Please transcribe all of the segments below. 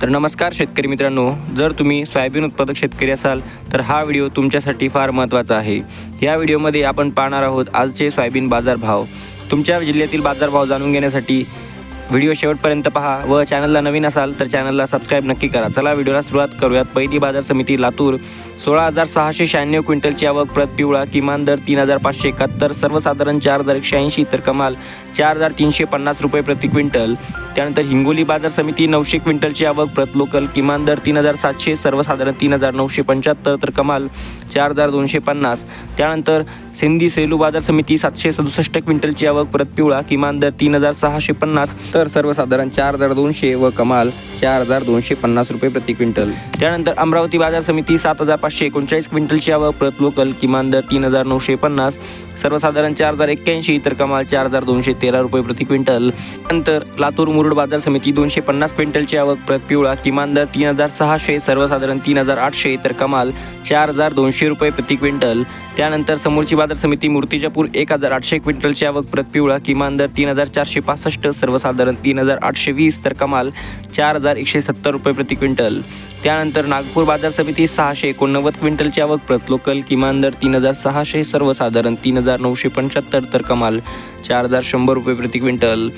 तर नमस्कार शेतकरी मित्रांनो, जर तुम्ही सोयाबीन उत्पादक शेतकरी असाल तर हा व्हिडिओ तुमच्यासाठी फार महत्त्वाचा आहे। या व्हिडिओमध्ये आपण पाहणार आहोत आजचे सोयाबीन बाजारभाव। तुमच्या जिल्ह्यातील बाजारभाव जाणून घेण्यासाठी व्हिडिओ शेवटपर्यंत पहा व चॅनलला नवीन असाल तर चॅनलला सबस्क्राइब नक्की करा। चला व्हिडिओला सुरुवात करूयात। पहिली बाजार समिती लातूर 16,696 क्विंटलची आवक, प्रत पिवळा किमान दर 3,571, सर्वसाधारण 4,180 तर कमाल 4,350 रुपये प्रति क्विंटल। त्यानंतर हिंगोली बाजार समिती 900 क्विंटलची आवक, प्रत लोकल किमान दर 3,700, सर्वसाधारण 3,975 तर कमाल 4,250। त्यानंतर सिंधी सेलू बाजार समिती 767 क्विंटलची आवक, प्रत पिवळा किमान दर 3,650 तर सर्वसाधारण 4,200 व कमाल 4,250 रुपये प्रति क्विंटल। त्यानंतर अमरावती बाजार समिती 7,539 क्विंटलची आवक, प्रत लोकल किमान दर 3,950, सर्वसाधारण 4,081 तर कमाल 4,213 रुपये प्रति क्विंटल। नंतर लातूर मुरुड बाजार समिती 250 क्विंटलची आवक, प्रत पिवळा किमान दर 3,600, सर्वसाधारण 3,800 तर कमाल 4,200 रुपये प्रति क्विंटल। त्यानंतर समोरची बाजार समिती मूर्तिजापूर 1,800 क्विंटलची आवक, प्रत पिवळा किमान दर 3,465, सर्वसाधारण 3,820 तर कमाल 4,170 रुपये प्रति क्विंटल। त्यानंतर नागपूर बाजार समिती 689 क्विंटलची आवक, प्रत लोकल किमान दर 3,600, सर्वसाधारण 3,975 तर कमाल 4,100 रुपये प्रति क्विंटल।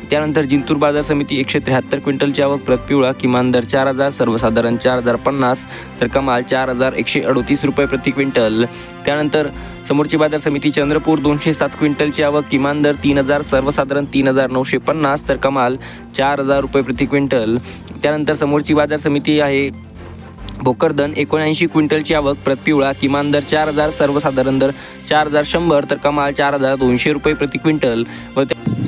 त्यानंतर जिंतूर बाजार समिती 173 क्विंटलची आवक, प्रत पिवळा किमान दर 4,000, सर्वसाधारण 4,050 तर कमाल 4,138 रुपये प्रति क्विंटल। त्यानंतर समोरची बाजार समिती चंद्रपूर 207 क्विंटलची आवक, किमान दर 3,000, सर्वसाधारण 3,950 तर कमाल 4,000 रुपये प्रति क्विंटल। त्यानंतर समोरची बाजार समिती आहे भोकरदन 79 क्विंटलची आवक, प्रत पिवळा किमान दर 4,000, सर्वसाधारण दर 4,100 तर कमाल 4,200 रुपये प्रति क्विंटल। व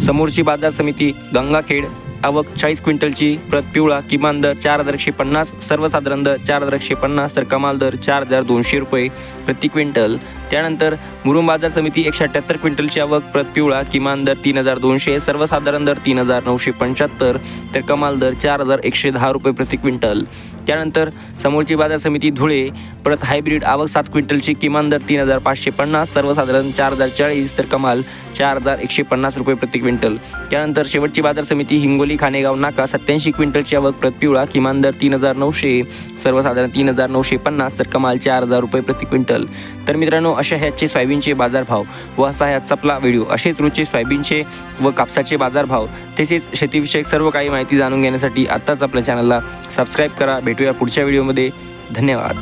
समोरची बाजार समिती गंगाखेड आवक 40 क्विंटलची, प्रत पिवळा किमान दर 4,150, सर्वसाधारण दर 4,150 तर कमाल दर 4,200 रुपये प्रति क्विंटल। त्यानंतर मुरुम बाजार समिती 178 क्विंटलची आवक, प्रत पिवळा किमान दर 3,200, सर्वसाधारण दर 3,975 तर कमाल दर 4,110 रुपये प्रति क्विंटल। त्यानंतर समोरची बाजार समिती धुळे प्रत हायब्रिड आवक 7 क्विंटलची, किमान दर 3,550, सर्वसाधारण 4,040 तर कमाल 4,150 रुपये प्रति क्विंटल। त्यानंतर शेवटची बाजार समिती हिंगोली खानेगाव नाका 87 क्विंटलची आवक, प्रत पिवळा किमान दर 3,900, सर्वसाधारण 3,950 तर कमाल 4,000 रुपये प्रति क्विंटल। तर मित्रांनो, अशा ह्याचे सोयाबीनचे बाजारभाव व असा ह्याचा आपला व्हिडिओ असेच रोजचे सोयाबीनचे व कापसाचे बाजारभाव तसेच शेतीविषयक सर्व काही माहिती जाणून घेण्यासाठी आत्ताच आपल्या चॅनलला सबस्क्राईब करा। भेटूया पुढच्या व्हिडिओमध्ये। धन्यवाद।